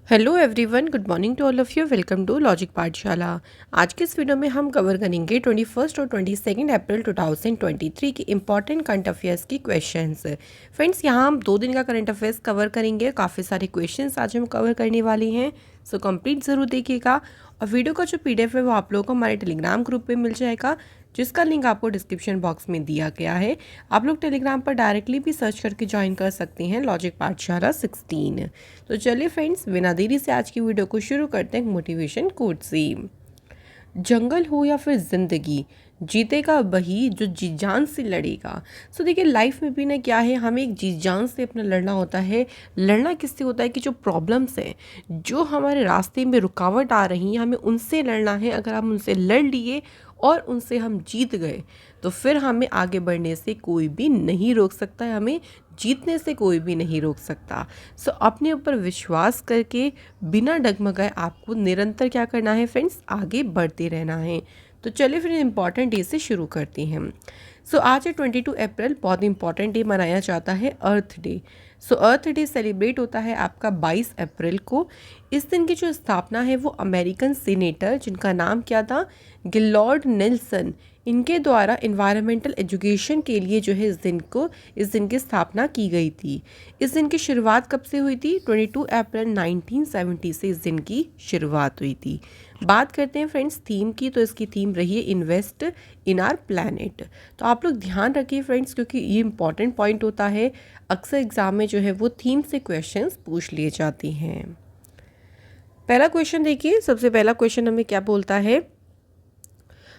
Hello everyone, good morning to all of you. Welcome to logic Pathshala. आज के इस video में हम कवर करेंगे 21 और 22 अप्रैल 2023 की इंपॉर्टेंट करंट अफेयर्स की क्वेश्चंस। फ्रेंड्स, यहाँ हम 2 दिन का करंट अफेयर्स कवर करेंगे। काफ़ी सारे क्वेश्चंस आज हम कवर करने वाले हैं, सो कंप्लीट ज़रूर देखिएगा। और वीडियो का जो PDF है वो आप लोगों को हमारे टेलीग्राम ग्रुप पे मिल जाएगा, जिसका लिंक आपको डिस्क्रिप्शन बॉक्स में दिया गया है। आप लोग टेलीग्राम पर डायरेक्टली भी सर्च करके ज्वाइन कर सकते हैं, लॉजिक पाठशाला 16। तो चलिए फ्रेंड्स, बिना देरी से आज की वीडियो को शुरू करते हैं मोटिवेशन कोट से। जंगल हो या फिर जिंदगी, जीतेगा वही जो जी जान से लड़ेगा। सो देखिए, लाइफ में भी ना क्या है, हमें एक जी जान से अपना लड़ना होता है। लड़ना किससे होता है कि जो प्रॉब्लम्स हैं, जो हमारे रास्ते में रुकावट आ रही हैं, हमें उनसे लड़ना है। अगर हम उनसे लड़ लिए और उनसे हम जीत गए तो फिर हमें आगे बढ़ने से कोई भी नहीं रोक सकता है, हमें जीतने से कोई भी नहीं रोक सकता। सो अपने ऊपर विश्वास करके बिना डगमगाए आपको निरंतर क्या करना है फ्रेंड्स, आगे बढ़ते रहना है। तो चलिए फिर इम्पॉर्टेंट डे से शुरू करते हैं। सो आज है 22 अप्रैल, बहुत इंपॉर्टेंट डे मनाया जाता है, अर्थ डे। सो अर्थ डे सेलिब्रेट होता है आपका 22 अप्रैल को। इस दिन की जो स्थापना है वो अमेरिकन सीनेटर, जिनका नाम क्या था, गिलॉर्ड नेल्सन, इनके द्वारा इन्वायरमेंटल एजुकेशन के लिए जो है इस दिन की स्थापना की गई थी। इस दिन की शुरुआत कब से हुई थी? 22 अप्रैल 1970 से इस दिन की शुरुआत हुई थी। बात करते हैं फ्रेंड्स थीम की, तो इसकी थीम रही है इन्वेस्ट इन आर प्लैनेट। तो आप लोग ध्यान रखिए फ्रेंड्स, क्योंकि ये इंपॉर्टेंट पॉइंट होता है। अक्सर एग्जाम में जो है वो थीम से क्वेश्चंस पूछ लिए जाते हैं। पहला क्वेश्चन देखिए, सबसे पहला क्वेश्चन हमें क्या बोलता है।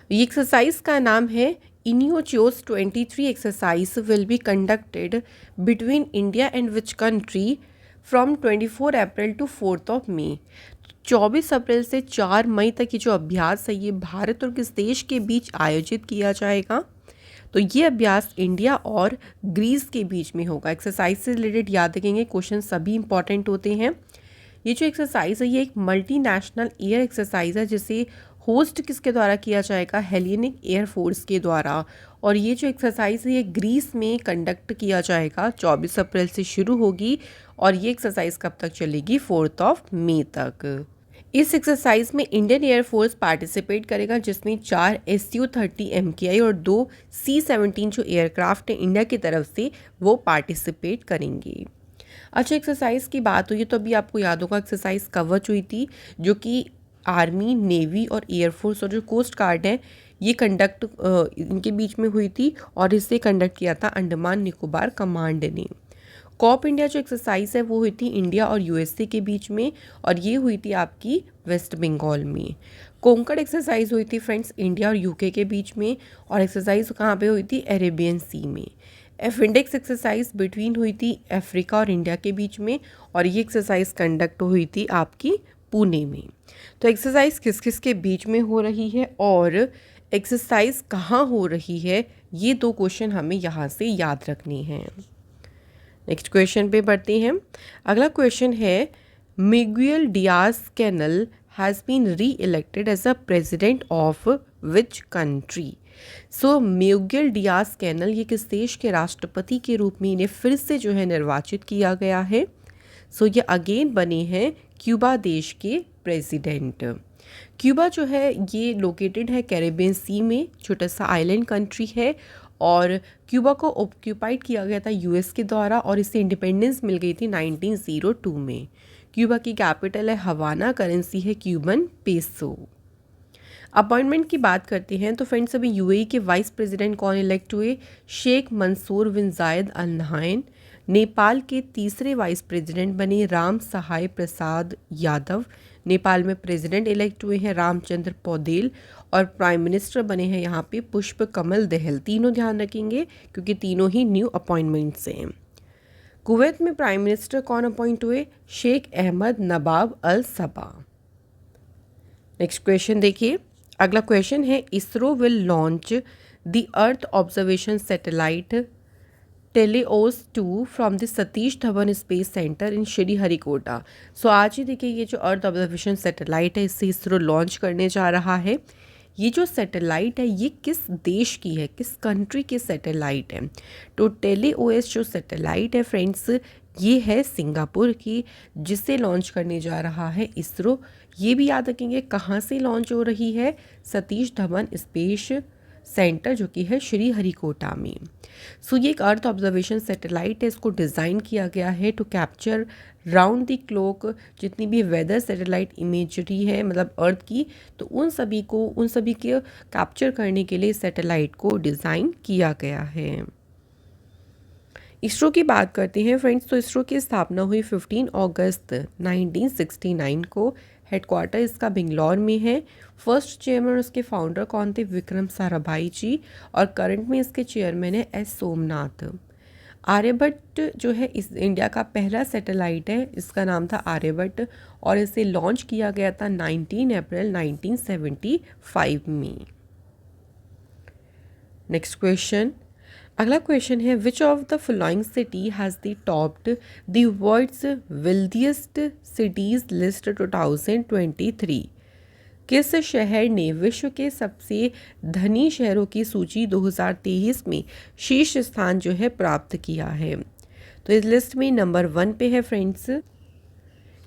ये एक्सरसाइज का नाम है Iniochos 23 exercise will be conducted between India and which country from 24 April to 4 May. 24 अप्रैल से 4 मई तक ये जो अभ्यास है, ये भारत और किस देश के बीच आयोजित किया जाएगा? तो ये अभ्यास इंडिया और ग्रीस के बीच में होगा। एक्सरसाइज से रिलेटेड याद रखेंगे, क्वेश्चन सभी इंपॉर्टेंट होते हैं। ये जो एक्सरसाइज है ये एक मल्टीनेशनल एयर एक्सरसाइज है, जिसे होस्ट किसके द्वारा किया जाएगा? हेलेनिक एयरफोर्स के द्वारा। और ये जो एक्सरसाइज है ये ग्रीस में कंडक्ट किया जाएगा। 24 अप्रैल से शुरू होगी और ये एक्सरसाइज कब तक चलेगी? 4 मई तक। इस एक्सरसाइज में इंडियन एयरफोर्स पार्टिसिपेट करेगा, जिसमें 4 SU-30 MKI और 2 C-17 जो एयरक्राफ्ट है इंडिया की तरफ से, वो पार्टिसिपेट करेंगे। अच्छा, एक्सरसाइज की बात हुई तो अभी आपको याद होगा एक्सरसाइज कवच हुई थी, जो कि आर्मी, नेवी और एयरफोर्स और जो कोस्ट गार्ड है ये कंडक्ट इनके बीच में हुई थी। और इसे कंडक्ट किया था अंडमान निकोबार कमांड ने। कॉप इंडिया जो एक्सरसाइज है वो हुई थी इंडिया और USA के बीच में, और ये हुई थी आपकी वेस्ट बंगाल में। कोंकण एक्सरसाइज हुई थी फ्रेंड्स इंडिया और UK के बीच में, और एक्सरसाइज कहाँ पे हुई थी? अरेबियन सी में। एफिंडेक्स एक्सरसाइज बिटवीन हुई थी अफ्रीका और इंडिया के बीच में, और ये एक्सरसाइज कंडक्ट हुई थी आपकी पुणे में। तो एक्सरसाइज किस किस के बीच में हो रही है और एक्सरसाइज कहाँ हो रही है, ये 2 क्वेश्चन हमें यहाँ से याद रखनी है। नेक्स्ट क्वेश्चन पे बढ़ते हैं। अगला क्वेश्चन है, Miguel Diaz Canel has been reelected as a president of which country? So Miguel Diaz Canel, ये किस देश के राष्ट्रपति के रूप में इन्हें फिर से जो है निर्वाचित किया गया है? सो ये अगेन बने हैं क्यूबा देश के प्रेसिडेंट। क्यूबा जो है ये लोकेटेड है कैरेबियन सी में, छोटा सा आइलैंड कंट्री है। और क्यूबा को ऑक्यूपाइड किया गया था US के द्वारा, और इससे इंडिपेंडेंस मिल गई थी 1902 में। क्यूबा की कैपिटल है हवाना, करेंसी है क्यूबन पेसो। अपॉइंटमेंट की बात करते हैं तो फ्रेंड्स, अभी UAE के वाइस प्रेसिडेंट कौन इलेक्ट हुए? शेख मंसूर बिन जायद अल नहायन। नेपाल के तीसरे वाइस प्रेसिडेंट बने राम सहाय प्रसाद यादव। नेपाल में प्रेसिडेंट इलेक्ट हुए हैं रामचंद्र पौडेल, और प्राइम मिनिस्टर बने हैं यहाँ पे पुष्प कमल दहल। तीनों ध्यान रखेंगे क्योंकि तीनों ही न्यू अपॉइंटमेंट्स हैं। कुवैत में प्राइम मिनिस्टर कौन अपॉइंट हुए? Sheikh Ahmad Nawaf Al Sabah. Next question देखिए। अगला क्वेश्चन है, ISRO will launch the earth observation satellite TeLEOS 2 from the Satish Dhawan space centre in Sriharikota. So आज ही देखिए, ये जो अर्थ ऑब्जर्वेशन सैटेलाइट है इसे इसरो लॉन्च करने जा रहा है। ये जो सैटेलाइट है ये किस देश की है, किस कंट्री की सैटेलाइट है? तो टेलीओएस जो सैटेलाइट है फ्रेंड्स, ये है सिंगापुर की, जिसे लॉन्च करने जा रहा है इसरो। ये भी याद रखेंगे कहाँ से लॉन्च हो रही है, सतीश धवन स्पेस सेंटर जो कि है श्रीहरिकोटा में। सो ये एक अर्थ ऑब्जर्वेशन सैटेलाइट है, इसको डिज़ाइन किया गया है to capture round the clock जितनी भी वेदर सैटेलाइट इमेजरी है मतलब अर्थ की, तो उन सभी के कैप्चर करने के लिए सैटेलाइट को डिज़ाइन किया गया है। इसरो की बात करते हैं फ्रेंड्स, तो इसरो की स्थापना हुई 15 अगस्त 1969 को। हेडक्वार्टर इसका बेंगलोर में है। फर्स्ट चेयरमैन उसके फाउंडर कौन थे? विक्रम साराभाई जी। और करंट में इसके चेयरमैन है एस सोमनाथ। आर्यभट्ट जो है इस इंडिया का पहला सैटेलाइट है, इसका नाम था आर्यभट्ट और इसे लॉन्च किया गया था 19 अप्रैल 1975 में। नेक्स्ट क्वेश्चन, अगला क्वेश्चन है which of the following city has the topped the world's wealthiest cities list 2023? किस शहर ने विश्व के सबसे धनी शहरों की सूची 2023 में शीर्ष स्थान जो है प्राप्त किया है? तो इस लिस्ट में नंबर 1 पे है फ्रेंड्स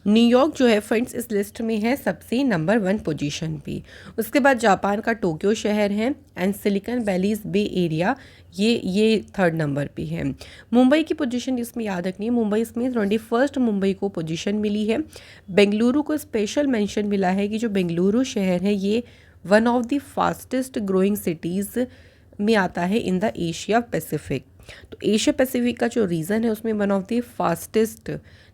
न्यूयॉर्क जो है फ्रेंड्स, इस लिस्ट में है सबसे नंबर 1 पोजीशन पे। उसके बाद जापान का टोक्यो शहर है and Silicon Valley's Bay Area ये 3rd नंबर पे है। मुंबई की पोजीशन इसमें याद रखनी है, मुंबई इसमें 21st मुंबई को पोजीशन मिली है। बेंगलुरु को स्पेशल मेंशन मिला है कि जो बेंगलुरु शहर है ये one of the fastest growing cities में आता है इन द एशिया पैसिफिक। तो एशिया पैसिफिक का जो रीज़न है उसमें वन ऑफ द फास्टेस्ट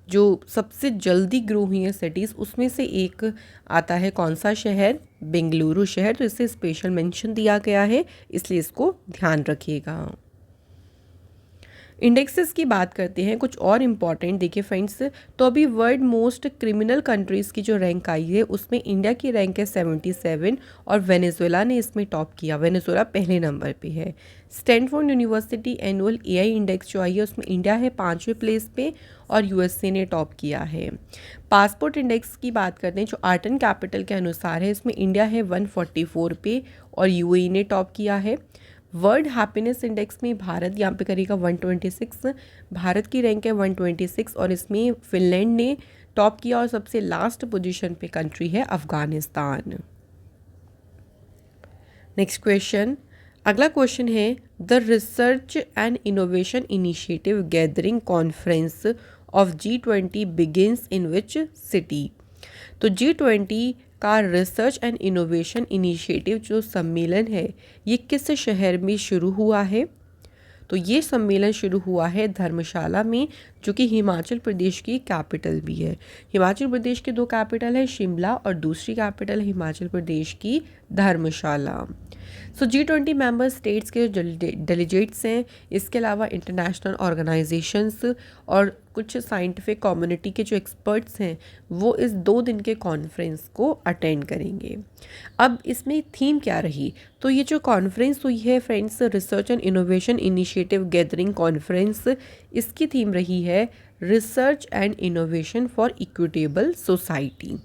जो सबसे जल्दी ग्रो हुई है सिटीज़ उसमें से एक आता है कौन सा शहर? बेंगलुरु शहर। तो इसे स्पेशल मेंशन दिया गया है, इसलिए इसको ध्यान रखिएगा। इंडेक्सेस की बात करते हैं कुछ और इम्पॉर्टेंट। देखिए फ्रेंड्स, तो अभी वर्ल्ड मोस्ट क्रिमिनल कंट्रीज़ की जो रैंक आई है उसमें इंडिया की रैंक है 77 और वेनेजुएला ने इसमें टॉप किया। वेनेजुएला पहले नंबर पे है। Stanford university annual AI index जो आई है उसमें इंडिया है 5वें प्लेस पे और यूएसए ने टॉप किया है। पासपोर्ट इंडेक्स की बात करते हैं जो आर्ट एंड कैपिटल के अनुसार है, इसमें इंडिया है 144 पे और यूएई ने टॉप किया है। वर्ल्ड हैप्पीनेस इंडेक्स में भारत यहाँ पे करेगा 126, भारत की रैंक है 126 और इसमें फिनलैंड ने टॉप किया और सबसे लास्ट पोजीशन पे कंट्री है अफगानिस्तान। नेक्स्ट क्वेश्चन, अगला क्वेश्चन है the research and innovation initiative gathering conference of G20 begins in which city? तो G20 का रिसर्च एंड इनोवेशन इनिशिएटिव जो सम्मेलन है ये किस शहर में शुरू हुआ है? तो ये सम्मेलन शुरू हुआ है धर्मशाला में, जो कि हिमाचल प्रदेश की कैपिटल भी है। हिमाचल प्रदेश के 2 कैपिटल है, शिमला और दूसरी कैपिटल हिमाचल प्रदेश की धर्मशाला। सो G20 मेंबर स्टेट्स के जो डेलीगेट्स हैं, इसके अलावा इंटरनेशनल ऑर्गेनाइजेशंस और कुछ साइंटिफिक कम्युनिटी के जो एक्सपर्ट्स हैं वो इस 2 दिन के कॉन्फ्रेंस को अटेंड करेंगे। अब इसमें थीम क्या रही? तो ये जो कॉन्फ्रेंस हुई है friends, research and innovation initiative gathering conference, इसकी थीम रही है research and innovation for equitable society.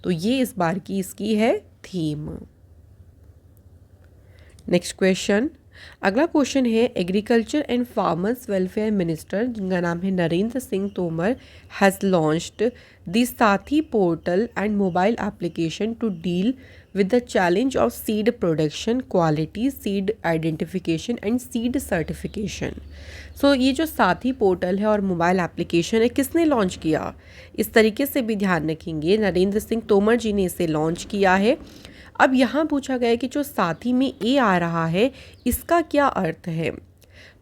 तो ये इस बार की इसकी है थीम। नेक्स्ट क्वेश्चन, अगला क्वेश्चन है agriculture and farmers welfare minister जिनका नाम है Narendra Singh Tomar has launched the Sathi portal and mobile application to deal with the challenge of seed production quality, seed identification and seed certification. So ये जो साथी portal है और मोबाइल एप्लीकेशन है किसने लॉन्च किया? इस तरीके से भी ध्यान रखेंगे, नरेंद्र सिंह तोमर जी ने इसे लॉन्च किया है। अब यहाँ पूछा गया है कि जो साथी में ए आ रहा है इसका क्या अर्थ है?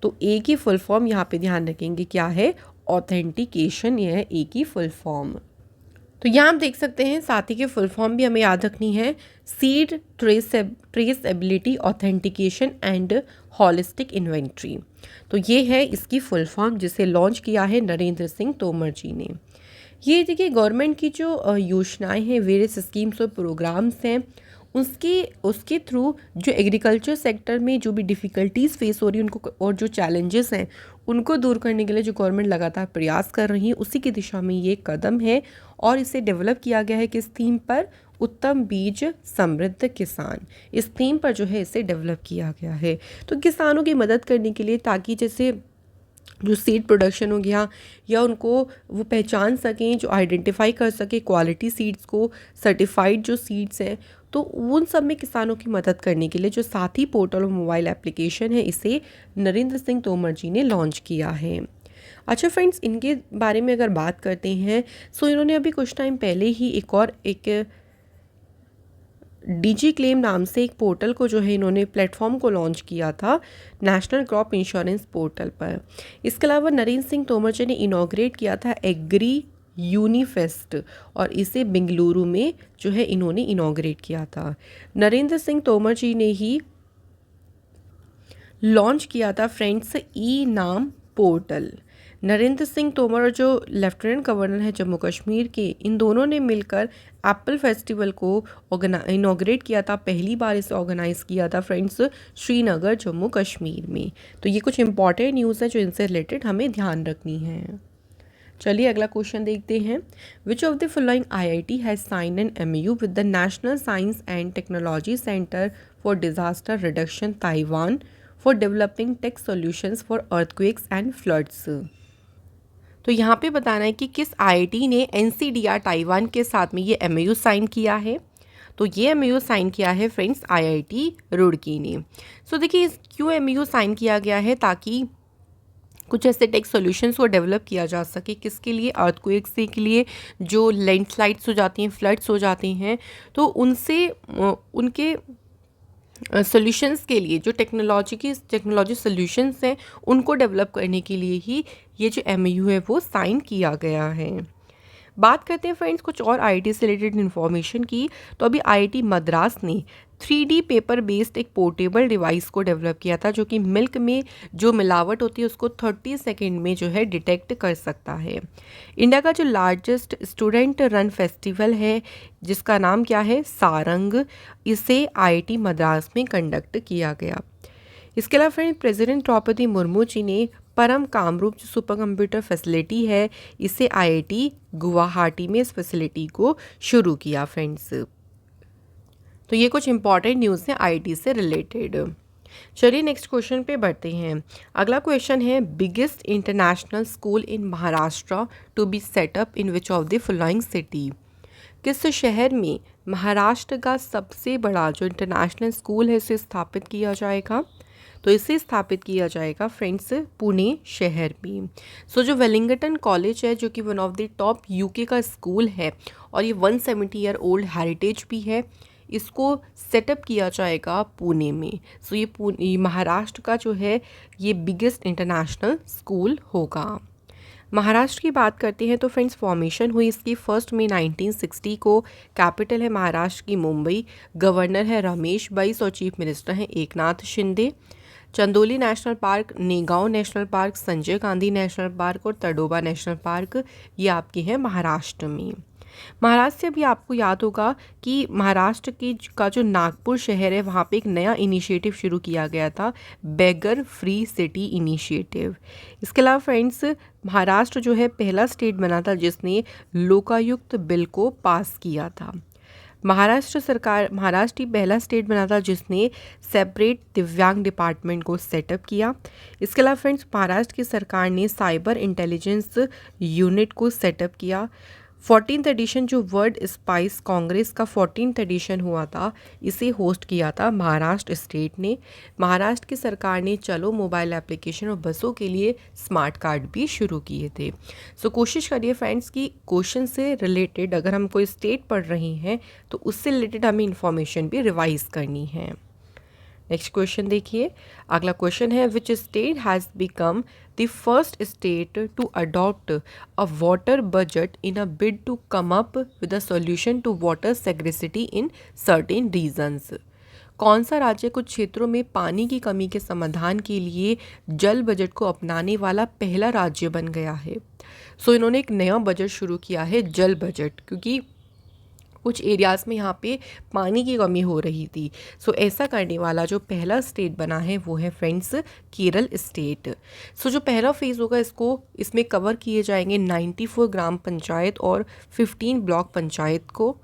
तो ए की फुल फॉर्म यहाँ पे ध्यान रखेंगे क्या है? ऑथेंटिकेशन, यह है ए की फुल फॉर्म। तो यहाँ आप देख सकते हैं साथी की फुल फॉर्म भी हमें याद रखनी है, seed traceability authentication and holistic inventory. तो ये है इसकी फुल फॉर्म जिसे लॉन्च किया है नरेंद्र सिंह तोमर जी ने। ये देखिए गवर्नमेंट की जो योजनाएं हैं, वेरियस स्कीम्स और प्रोग्राम्स हैं, उसके थ्रू जो एग्रीकल्चर सेक्टर में जो भी डिफ़िकल्टीज़ फेस हो रही है उनको और जो चैलेंजेस हैं उनको दूर करने के लिए जो गवर्नमेंट लगातार प्रयास कर रही है उसी की दिशा में ये कदम है और इसे डेवलप किया गया है किस थीम पर? उत्तम बीज समृद्ध किसान, इस थीम पर जो है इसे डेवलप किया गया है। तो किसानों की मदद करने के लिए, ताकि जैसे जो सीड प्रोडक्शन हो गया या उनको वो पहचान सकें, जो आइडेंटिफाई कर सके क्वालिटी सीड्स को, सर्टिफाइड जो सीड्स हैं, तो उन सब में किसानों की मदद करने के लिए जो साथी पोर्टल और मोबाइल एप्लीकेशन है, इसे नरेंद्र सिंह तोमर जी ने लॉन्च किया है। अच्छा फ्रेंड्स, इनके बारे में अगर बात करते हैं, सो इन्होंने अभी कुछ टाइम पहले ही एक डीजी क्लेम नाम से एक पोर्टल को जो है इन्होंने प्लेटफॉर्म को लॉन्च किया था नेशनल क्रॉप इंश्योरेंस पोर्टल पर। इसके अलावा नरेंद्र सिंह तोमर जी ने इनॉग्रेट किया था एग्री यूनिफेस्ट, और इसे बेंगलुरु में जो है इन्होंने इनॉग्रेट किया था। नरेंद्र सिंह तोमर जी ने ही लॉन्च किया था फ्रेंड्स ई नाम पोर्टल। नरेंद्र सिंह तोमर और जो लेफ्टिनेंट गवर्नर है जम्मू कश्मीर के, इन दोनों ने मिलकर एप्पल फेस्टिवल को इनॉग्रेट किया था। पहली बार इसे ऑर्गेनाइज किया था फ्रेंड्स श्रीनगर जम्मू कश्मीर में। तो ये कुछ इंपॉर्टेंट न्यूज़ है जो इनसे रिलेटेड हमें ध्यान रखनी है। चलिए अगला क्वेश्चन देखते हैं। Which of the following IIT has sign an MOU with the national science and technology centre for disaster reduction Taiwan for developing tech solutions for earthquakes and floods. तो यहाँ पे बताना है कि किस IIT ने NCDR ताइवान के साथ में ये MOU साइन किया है। तो ये MOU साइन किया है फ्रेंड्स IIT रुड़की ने। सो देखिए क्यों MOU साइन किया गया है, ताकि कुछ ऐसे टेक सॉल्यूशंस को डेवलप किया जा सके। किसके लिए? अर्थक्वेक्स के लिए, जो लैंडस्लाइड्स हो जाती हैं, फ्लड्स हो जाते हैं, तो उनसे उनके सॉल्यूशंस के लिए, जो टेक्नोलॉजी सॉल्यूशंस हैं, उनको डेवलप करने के लिए ही ये जो MOU है वो साइन किया गया है। बात करते हैं फ्रेंड्स कुछ और IIT से रिलेटेड इन्फॉर्मेशन की। तो अभी IIT मद्रास ने 3D पेपर बेस्ड एक पोर्टेबल डिवाइस को डेवलप किया था, जो कि मिल्क में जो मिलावट होती है उसको 30 सेकेंड में जो है डिटेक्ट कर सकता है। इंडिया का जो लार्जेस्ट स्टूडेंट रन फेस्टिवल है, जिसका नाम क्या है? सारंग, इसे IIT मद्रास में कंडक्ट किया गया। इसके अलावा फ्रेंड प्रेसिडेंट द्रौपदी मुर्मू जी ने परम कामरूप जो सुपर कंप्यूटर फैसिलिटी है, इसे IIT गुवाहाटी में इस फैसिलिटी को शुरू किया फ्रेंड्स। तो ये कुछ इंपॉर्टेंट न्यूज़ हैं IIT से रिलेटेड। चलिए नेक्स्ट क्वेश्चन पे बढ़ते हैं। अगला क्वेश्चन है, biggest international school in Maharashtra to be set up in which of the following city. किस शहर में महाराष्ट्र का सबसे बड़ा जो इंटरनेशनल स्कूल है इसे स्थापित किया जाएगा? तो इसे स्थापित किया जाएगा फ्रेंड्स पुणे शहर में। सो जो वेलिंगटन कॉलेज है, जो कि one of the top UK का स्कूल है, और ये 170 ईयर ओल्ड हेरिटेज भी है, इसको सेटअप किया जाएगा पुणे में। सो ये महाराष्ट्र का जो है ये बिगेस्ट इंटरनेशनल स्कूल होगा। महाराष्ट्र की बात करते हैं तो फ्रेंड्स फॉर्मेशन हुई इसकी 1 मई 1960 को। कैपिटल है महाराष्ट्र की मुंबई, गवर्नर है रमेश बैस और चीफ मिनिस्टर हैं Eknath Shinde. Chandoli national park, Negaon national park, Sanjay Gandhi national park और तडोबा नेशनल पार्क ये आपके हैं महाराष्ट्र में। महाराष्ट्र से भी आपको याद होगा कि महाराष्ट्र का जो नागपुर शहर है, वहाँ पे एक नया इनिशिएटिव शुरू किया गया था, बेगर फ्री सिटी इनिशिएटिव। इसके अलावा फ्रेंड्स महाराष्ट्र जो है पहला स्टेट बना था जिसने लोकायुक्त बिल को पास किया था। महाराष्ट्र ही पहला स्टेट बना था जिसने सेपरेट दिव्यांग डिपार्टमेंट को सेटअप किया। इसके अलावा फ्रेंड्स महाराष्ट्र की सरकार ने साइबर इंटेलिजेंस यूनिट को सेटअप किया। 14th एडिशन जो वर्ल्ड स्पाइस कांग्रेस का 14th एडिशन हुआ था, इसे होस्ट किया था महाराष्ट्र स्टेट ने। महाराष्ट्र की सरकार ने चलो मोबाइल एप्लीकेशन और बसों के लिए स्मार्ट कार्ड भी शुरू किए थे। सो कोशिश करिए फ्रेंड्स कि क्वेश्चन से रिलेटेड अगर हम कोई स्टेट पढ़ रहे हैं तो उससे रिलेटेड हमें इंफॉर्मेशन भी रिवाइज करनी है। नेक्स्ट क्वेश्चन देखिए। अगला क्वेश्चन है, which state has become the first state to adopt a water budget in a bid to come up with a solution to water scarcity in certain regions. कौन सा राज्य कुछ क्षेत्रों में पानी की कमी के समाधान के लिए जल बजट को अपनाने वाला पहला राज्य बन गया है? सो इन्होंने एक नया बजट शुरू किया है, जल बजट, क्योंकि कुछ एरियाज़ में यहाँ पे पानी की कमी हो रही थी। सो ऐसा करने वाला जो पहला स्टेट बना है वो है फ्रेंड्स केरल स्टेट। सो जो पहला फेज़ होगा इसमें कवर किए जाएंगे 94 ग्राम पंचायत और 15 ब्लॉक पंचायत को।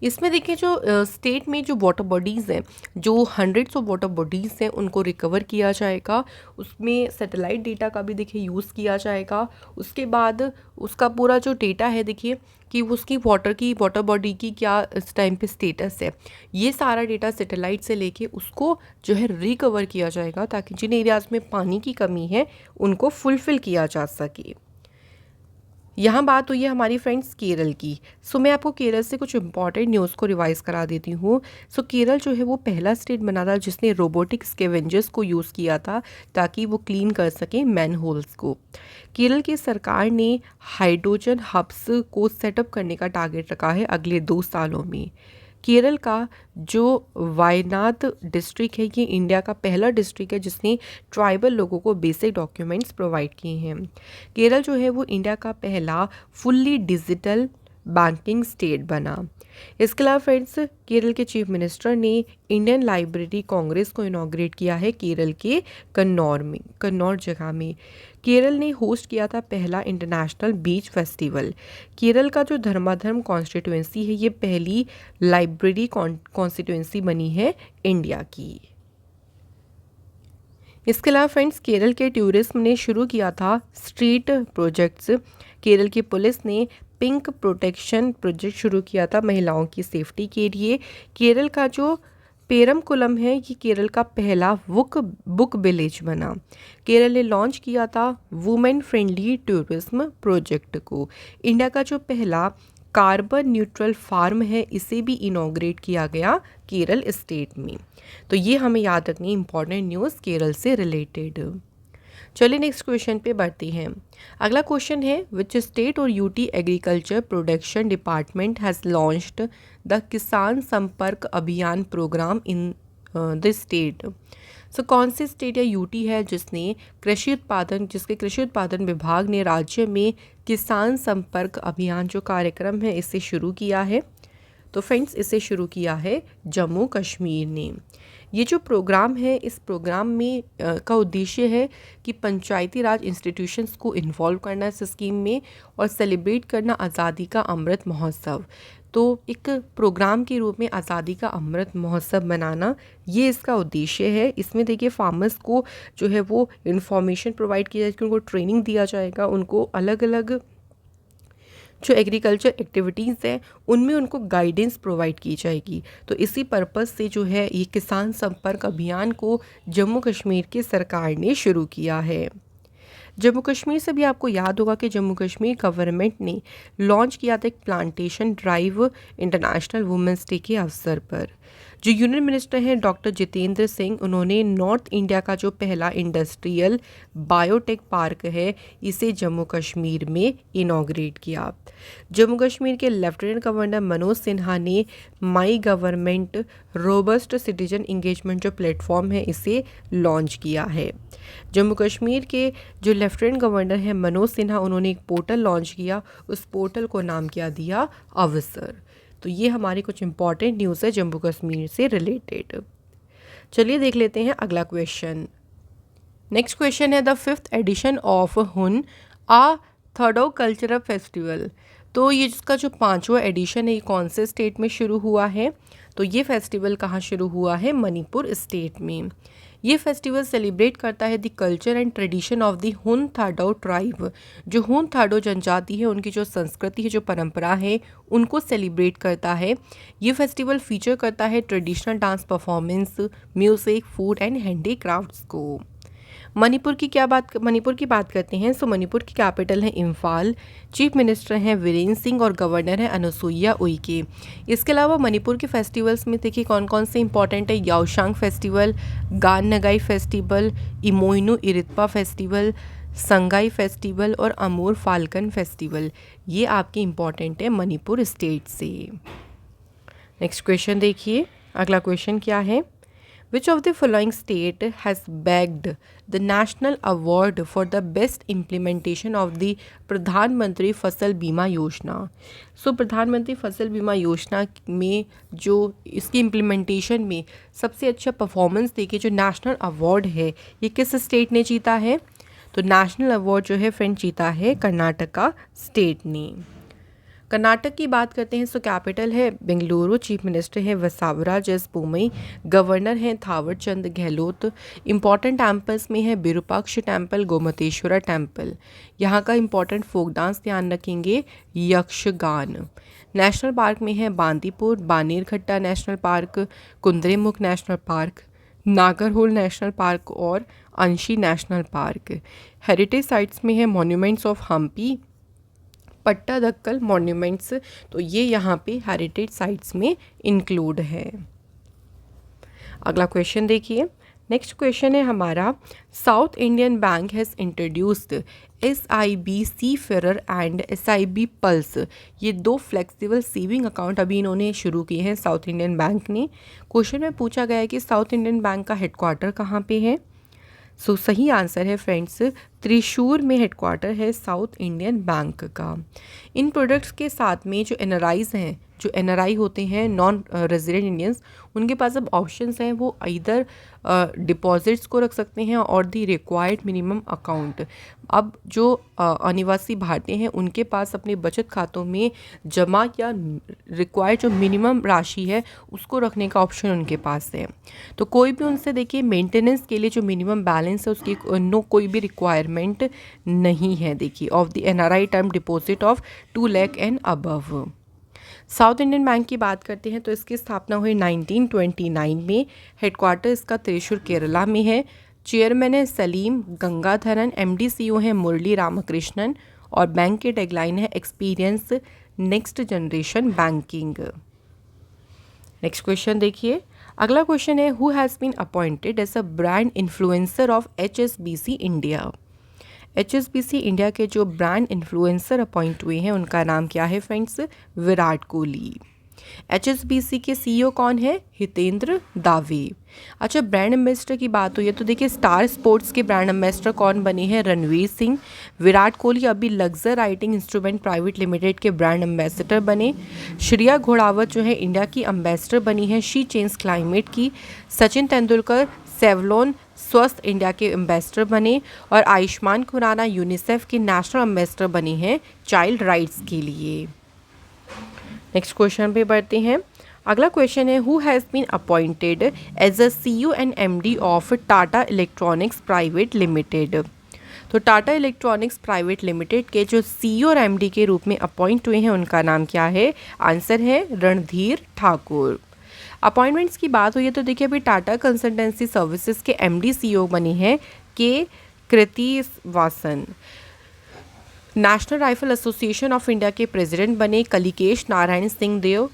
इसमें देखिए जो स्टेट में जो वाटर बॉडीज़ हैं, जो हंड्रेड्स ऑफ वाटर बॉडीज़ हैं, उनको रिकवर किया जाएगा। उसमें सैटेलाइट डेटा का भी देखिए यूज़ किया जाएगा। उसके बाद उसका पूरा जो डेटा है देखिए कि उसकी वाटर बॉडी की क्या इस टाइम पे स्टेटस है, ये सारा डेटा सैटेलाइट से लेके उसको जो है रिकवर किया जाएगा, ताकि जिन एरियाज़ में पानी की कमी है उनको फुलफ़िल किया जा सके। यहाँ बात हुई है हमारी फ्रेंड्स केरल की। सो मैं आपको केरल से कुछ इंपॉर्टेंट न्यूज़ को रिवाइज़ करा देती हूँ। सो केरल जो है वो पहला स्टेट बना था जिसने रोबोटिक स्कैवेंजर्स को यूज़ किया था ताकि वो क्लीन कर सकें मैन होल्स को। केरल की सरकार ने हाइड्रोजन हब्स को सेटअप करने का टारगेट रखा है अगले 2 सालों में। केरल का जो वायनाड डिस्ट्रिक्ट है, ये इंडिया का पहला डिस्ट्रिक्ट है जिसने ट्राइबल लोगों को बेसिक डॉक्यूमेंट्स प्रोवाइड किए हैं। केरल जो है वो इंडिया का पहला फुल्ली डिजिटल बैंकिंग स्टेट बना। इसके अलावा फ्रेंड्स, केरल के चीफ मिनिस्टर ने इंडियन लाइब्रेरी कांग्रेस को इनॉग्रेट किया है केरल के कन्नौर जगह में। केरल ने होस्ट किया था पहला इंटरनेशनल बीच फेस्टिवल। केरल का जो धर्माधर्म कॉन्स्टिट्यूएंसी है, ये पहली लाइब्रेरी कॉन्स्टिट्यूएंसी बनी है इंडिया की। इसके अलावा फ्रेंड्स, केरल के टूरिज्म ने शुरू किया था स्ट्रीट प्रोजेक्ट्स। केरल की पुलिस ने पिंक प्रोटेक्शन प्रोजेक्ट शुरू किया था महिलाओं की सेफ्टी के लिए। केरल का जो पेरमकुलम है, ये केरल का पहला बुक विलेज बना। केरल ने लॉन्च किया था वुमेन फ्रेंडली टूरिज्म प्रोजेक्ट को। इंडिया का जो पहला कार्बन न्यूट्रल फार्म है, इसे भी इनॉग्रेट किया गया केरल स्टेट में। तो ये हमें याद रखनी इंपॉर्टेंट न्यूज़ केरल से रिलेटेड। चलिए नेक्स्ट क्वेश्चन पे बढ़ती हैं। अगला क्वेश्चन है, विच स्टेट और UT agriculture production department has launched the किसान संपर्क अभियान प्रोग्राम इन द स्टेट। सो कौन सी स्टेट या यूटी है जिसके कृषि उत्पादन विभाग ने राज्य में किसान संपर्क अभियान जो कार्यक्रम है इसे शुरू किया है? तो फ्रेंड्स, इसे शुरू किया है जम्मू कश्मीर ने। ये जो प्रोग्राम है, इस प्रोग्राम में का उद्देश्य है कि पंचायती राज इंस्टीट्यूशंस को इन्वॉल्व करना इस स्कीम में और सेलिब्रेट करना आज़ादी का अमृत महोत्सव। तो एक प्रोग्राम के रूप में आज़ादी का अमृत महोत्सव मनाना, ये इसका उद्देश्य है। इसमें देखिए फार्मर्स को जो है वो इन्फॉर्मेशन प्रोवाइड किया जाएगी, उनको ट्रेनिंग दिया जाएगा, उनको अलग अलग जो एग्रीकल्चर एक्टिविटीज़ हैं उनमें उनको गाइडेंस प्रोवाइड की जाएगी। तो इसी पर्पस से जो है ये किसान संपर्क अभियान को जम्मू कश्मीर की सरकार ने शुरू किया है। जम्मू कश्मीर से भी आपको याद होगा कि जम्मू कश्मीर गवर्नमेंट ने लॉन्च किया था एक plantation drive international women's day के अवसर पर। जो यूनियन मिनिस्टर हैं डॉक्टर जितेंद्र सिंह, उन्होंने नॉर्थ इंडिया का जो पहला इंडस्ट्रियल बायोटेक पार्क है इसे जम्मू कश्मीर में इनॉग्रेट किया। जम्मू कश्मीर के लेफ्टिनेंट गवर्नर मनोज सिन्हा ने my government robust citizen engagement जो प्लेटफॉर्म है इसे लॉन्च किया है। जम्मू कश्मीर के जो लेफ्टिनेंट गवर्नर हैं मनोज सिन्हा, उन्होंने एक पोर्टल लॉन्च किया, उस पोर्टल को नाम क्या दिया, अवसर। तो ये हमारी कुछ इंपॉर्टेंट न्यूज़ है जम्मू कश्मीर से रिलेटेड। चलिए देख लेते हैं अगला क्वेश्चन। नेक्स्ट क्वेश्चन है, द 5th एडिशन ऑफ हुन आ थर्डो कल्चरल फेस्टिवल। तो ये जिसका जो 5वां एडिशन है ये कौन से स्टेट में शुरू हुआ है? तो ये फेस्टिवल कहाँ शुरू हुआ है? मणिपुर स्टेट में। ये फेस्टिवल सेलिब्रेट करता है the culture and tradition of the Hun Thadou tribe. जो हुन थाडो जनजाति है उनकी जो संस्कृति है, जो परंपरा है, उनको सेलिब्रेट करता है। ये फेस्टिवल फीचर करता है traditional dance performance, music, food and handicrafts को। मणिपुर की बात करते हैं। सो मणिपुर की कैपिटल है इम्फाल। चीफ मिनिस्टर हैं वीरेंद्र सिंह और गवर्नर है अनुसुईया उइके। इसके अलावा मणिपुर के फेस्टिवल्स में देखिए कौन कौन से इंपॉर्टेंट है। Yaoshang festival, Gaan Ngai festival, Imoinu Iratpa festival, Sangai festival और अमूर फाल्कन फेस्टिवल। ये आपके इंपॉर्टेंट है मणिपुर स्टेट से। नेक्स्ट क्वेश्चन देखिए, अगला क्वेश्चन क्या है? Which of the following state has bagged the national award for the best implementation of the प्रधानमंत्री फसल बीमा योजना? सो प्रधानमंत्री फसल बीमा योजना में जो इसकी इम्प्लीमेंटेशन में सबसे अच्छा परफॉर्मेंस देके जो नेशनल अवार्ड है ये किस स्टेट ने जीता है? तो नेशनल अवार्ड जो है फ्रेंड जीता है कर्नाटका स्टेट ने। कर्नाटक की बात करते हैं सो कैपिटल है बेंगलुरु, चीफ मिनिस्टर है वसावराज एस बोमई, गवर्नर हैं थावर चंद गहलोत। इंपॉर्टेंट टेम्पल्स में है विरूपाक्ष टेम्पल, गोमतेश्वरा टेम्पल। यहाँ का इंपॉर्टेंट फोक डांस ध्यान रखेंगे यक्षगान। नेशनल पार्क में है Bandipur, Bannerghatta national park, Kudremukh national park, Nagarhole national park और Anshi national park. Heritage sites में है monuments of Hampi, Pattadakal monuments, तो ये यहाँ पे हेरिटेज साइट्स में इंक्लूड है। अगला क्वेश्चन देखिए। नेक्स्ट क्वेश्चन है हमारा, south Indian bank has introduced SIB seafarer and SIB pulse. ये दो फ्लेक्सिबल सेविंग अकाउंट अभी इन्होंने शुरू किए हैं साउथ इंडियन बैंक ने। क्वेश्चन में पूछा गया है कि साउथ इंडियन बैंक का हेडक्वार्टर कहाँ पे है। सो सही आंसर है फ्रेंड्स, त्रिशूर में हेडक्वार्टर है साउथ इंडियन बैंक का। इन प्रोडक्ट्स के साथ में जो NRIs हैं, जो NRI होते हैं नॉन रेजिडेंट इंडियंस, उनके पास अब ऑप्शंस हैं, वो इधर डिपॉजिट्स को रख सकते हैं और दी रिक्वायर्ड मिनिमम अकाउंट। अब जो अनिवासी भारतीय हैं उनके पास अपने बचत खातों में जमा या रिक्वायर्ड जो मिनिमम राशि है उसको रखने का ऑप्शन उनके पास है। तो कोई भी उनसे देखिए मेंटेनेंस के लिए जो मिनिमम बैलेंस है उसकी कोई भी रिक्वायरमेंट नहीं है देखिए of the NRI term deposit of 2 lakh and above. South Indian bank की बात करते हैं तो इसकी स्थापना हुई 1929 में। हेडक्वार्टर इसका त्रिशूर केरला में है। चेयरमैन है सलीम गंगाधरन, MD CEO है मुरली रामकृष्णन और बैंक के टैगलाइन है experience next generation banking. Next question देखिए। अगला क्वेश्चन है, who has been appointed as a brand influencer of HSBC India. HSBC India के जो ब्रांड इन्फ्लुएंसर अपॉइंट हुए हैं उनका नाम क्या है फ्रेंड्स, विराट कोहली। HSBC के CEO कौन है, हितेंद्र दावे। अच्छा, ब्रांड एम्बेसडर की बात हुई है तो देखिए स्टार स्पोर्ट्स के ब्रांड एम्बेसडर कौन बने हैं, रणवीर सिंह। विराट कोहली अभी लग्जर राइटिंग इंस्ट्रूमेंट प्राइवेट लिमिटेड के ब्रांड एम्बेसडर बने। श्रेया घोड़ावत जो है इंडिया की एम्बेसडर बनी है शी चेंज क्लाइमेट की। सचिन तेंदुलकर सेवलॉन स्वस्थ इंडिया के एम्बेसडर बने और आयुष्मान खुराना यूनिसेफ के नेशनल एम्बेसडर बने हैं चाइल्ड राइट्स के लिए। नेक्स्ट क्वेश्चन पे बढ़ते हैं। अगला क्वेश्चन है, who has been appointed as a CEO and MD of Tata electronics private limited. तो टाटा इलेक्ट्रॉनिक्स प्राइवेट लिमिटेड के जो CEO और MD के रूप में अपॉइंट हुए हैं उनका नाम क्या है, आंसर है रणधीर ठाकुर। अपॉइंटमेंट्स की बात हुई है तो देखिए अभी टाटा कंसल्टेंसी सर्विसेज के MD CEO बने हैं K Krithivasan. National rifle association of India के प्रेसिडेंट बने Kalikesh Narayan Singh Deo.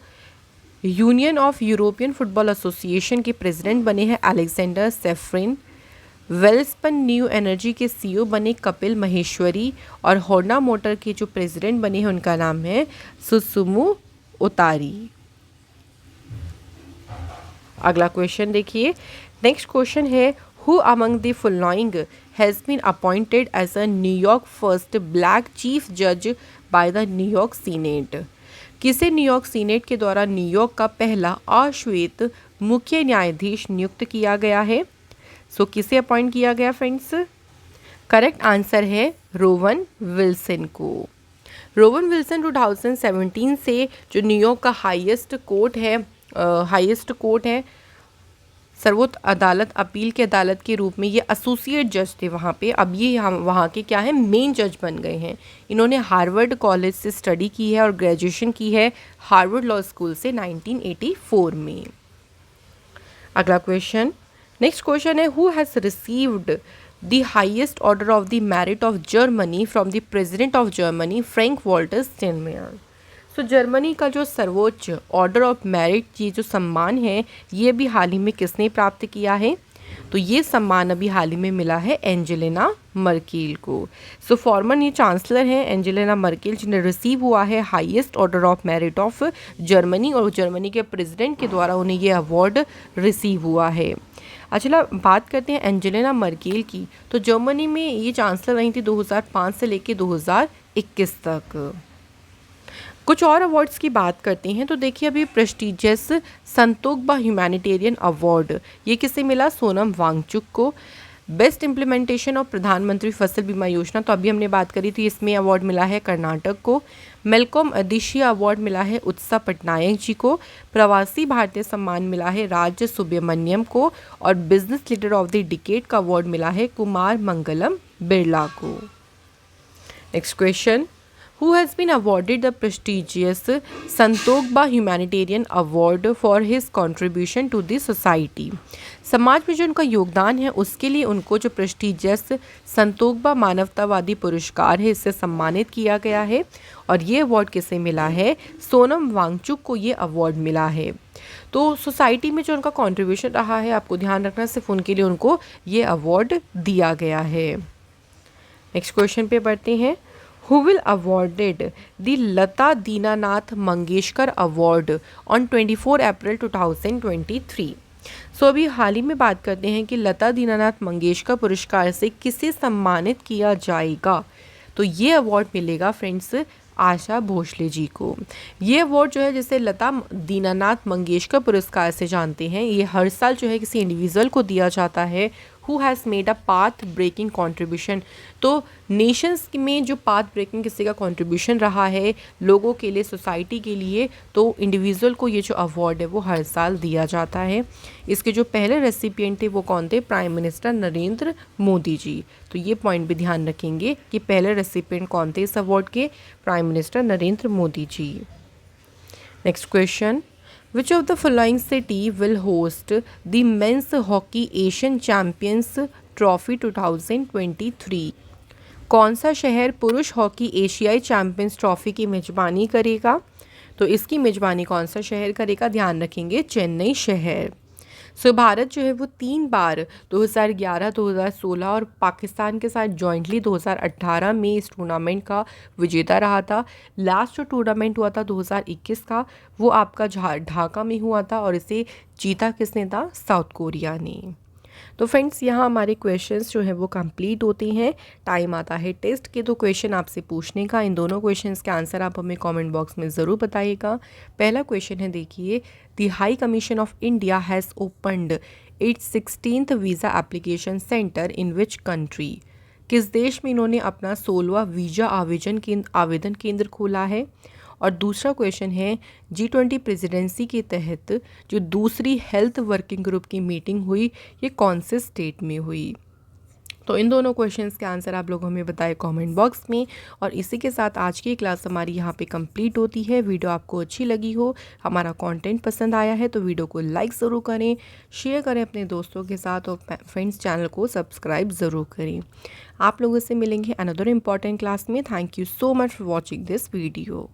Union of European football association के प्रेसिडेंट बने हैं Alexander Ceferin. Welspun new energy के CEO बने कपिल महेश्वरी और होंडा मोटर के जो प्रेसिडेंट बने हैं उनका नाम है सुसुमु उतारी। अगला क्वेश्चन देखिए। नेक्स्ट क्वेश्चन है, who among the following has been appointed as a New York first black chief जज बाय द न्यूयॉर्क सीनेट। किसे न्यूयॉर्क सीनेट के द्वारा न्यूयॉर्क का पहला अश्वेत मुख्य न्यायाधीश नियुक्त किया गया है। सो किसे अपॉइंट किया गया फ्रेंड्स, करेक्ट आंसर है रोवन विल्सन को। रोवन विल्सन 2017 से जो न्यूयॉर्क का हाईएस्ट कोर्ट है सर्वोच्च अदालत अपील की अदालत के रूप में ये एसोसिएट जज थे वहाँ पे। अब ये हम वहाँ के क्या है, मेन जज बन गए हैं। इन्होंने हार्वर्ड कॉलेज से स्टडी की है और ग्रेजुएशन की है हार्वर्ड लॉ स्कूल से 1984 में। अगला क्वेश्चन, नेक्स्ट क्वेश्चन है, who has received the highest order of the merit of Germany from the president of Germany Frank Walter Steinmeier. So Germany का जो सर्वोच्च ऑर्डर ऑफ मेरिट ये जो सम्मान है ये भी हाल ही में किसने प्राप्त किया है, तो ये सम्मान अभी हाल ही में मिला है एंजेलिना मर्केल को। सो फॉर्मर ये चांसलर हैं एंजेलिना मर्केल जिन्हें रिसीव हुआ है highest order of merit of Germany और जर्मनी के प्रेसिडेंट के द्वारा उन्हें ये अवार्ड रिसीव हुआ है। अच्छा, बात करते हैं एंजेलिना मर्केल की, तो जर्मनी में ये चांसलर रही थी 2005 से लेकर 2021 तक। कुछ और अवार्ड्स की बात करते हैं तो देखिए अभी प्रेस्टिजियस संतोकबा ह्यूमैनिटेरियन अवार्ड ये किसे मिला, सोनम वांगचुक को। बेस्ट इम्प्लीमेंटेशन ऑफ प्रधानमंत्री फसल बीमा योजना, तो अभी हमने बात करी थी, इसमें अवार्ड मिला है कर्नाटक को। मेलकॉम अदिशिया अवार्ड मिला है उत्सव पटनायक जी को। प्रवासी भारतीय सम्मान मिला है राज्य सुब्रमण्यम को। और business leader of the decade का अवार्ड मिला है कुमार मंगलम बिरला को। Next question, who has been awarded the prestigious संतोखबा Humanitarian Award for his contribution to the society। समाज में जो उनका योगदान है उसके लिए उनको जो प्रेस्टिजियस संतोखबा मानवतावादी पुरस्कार है इससे सम्मानित किया गया है। और ये अवार्ड किसे मिला है? सोनम वांगचुक को ये अवार्ड मिला है। तो सोसाइटी में जो उनका कंट्रीब्यूशन रहा है, आपको ध्यान रखना, सिर्फ उनके लिए उनको ये अवार्ड दिया गया है। नेक्स्ट क्वेश्चन पे बढ़ते हैं, who will awarded the Lata Dinanath Mangeshkar award on 24 अप्रैल 2023। सो अभी हाल ही में बात करते हैं कि लता दीनानाथ मंगेशकर पुरस्कार से किसे सम्मानित किया जाएगा। तो ये अवार्ड मिलेगा फ्रेंड्स आशा भोसले जी को। ये अवार्ड जो है, जैसे लता दीनानाथ मंगेशकर पुरस्कार से जानते हैं, ये हर साल जो है किसी इंडिविजुअल को दिया जाता है who has made a path breaking contribution. तो नेशंस में जो पाथ ब्रेकिंग किसी का कॉन्ट्रीब्यूशन रहा है लोगों के लिए, सोसाइटी के लिए, तो इंडिविजुअल को ये जो अवार्ड है वो हर साल दिया जाता है। इसके जो पहले रेसिपिएंट थे वो कौन थे? प्राइम मिनिस्टर नरेंद्र मोदी जी। तो ये पॉइंट भी ध्यान रखेंगे कि पहले रेसिपिएंट कौन थे इस अवार्ड के? Prime minister Narendra Modi ji. Next question, Which of the following city will host the Men's Hockey Asian Champions Trophy 2023? कौन सा शहर पुरुष हॉकी एशियाई चैंपियंस ट्रॉफी की मेजबानी करेगा? तो इसकी मेजबानी कौन सा शहर करेगा? ध्यान रखेंगे, चेन्नई शहर। सो भारत जो है वो 3 बार 2011, 2016 और पाकिस्तान के साथ जॉइंटली 2018 में इस टूर्नामेंट का विजेता रहा था। लास्ट जो टूर्नामेंट हुआ था 2021 का, वो आपका ढाका में हुआ था और इसे जीता किसने था? साउथ कोरिया ने। तो फ्रेंड्स, यहाँ हमारे क्वेश्चंस जो है वो कंप्लीट होते हैं। टाइम आता है टेस्ट के 2 क्वेश्चन आपसे पूछने का। इन दोनों क्वेश्चंस के आंसर आप हमें कमेंट बॉक्स में ज़रूर बताइएगा। पहला क्वेश्चन है, देखिए, the high commission of India has opened it's 16th visa application centre in which country? किस देश में इन्होंने अपना 16वां वीज़ा आवेदन केंद्र खोला है? और दूसरा क्वेश्चन है, G20 प्रेसिडेंसी के तहत जो दूसरी हेल्थ वर्किंग ग्रुप की मीटिंग हुई ये कौन से स्टेट में हुई? तो इन दोनों क्वेश्चंस के आंसर आप लोग हमें बताएं कमेंट बॉक्स में। और इसी के साथ आज की क्लास हमारी यहाँ पे कंप्लीट होती है। वीडियो आपको अच्छी लगी हो, हमारा कंटेंट पसंद आया है तो वीडियो को लाइक ज़रूर करें, शेयर करें अपने दोस्तों के साथ और फ्रेंड्स चैनल को सब्सक्राइब ज़रूर करें। आप लोगों से मिलेंगे अनदर इम्पॉर्टेंट क्लास में। Thank you so much for watching this video.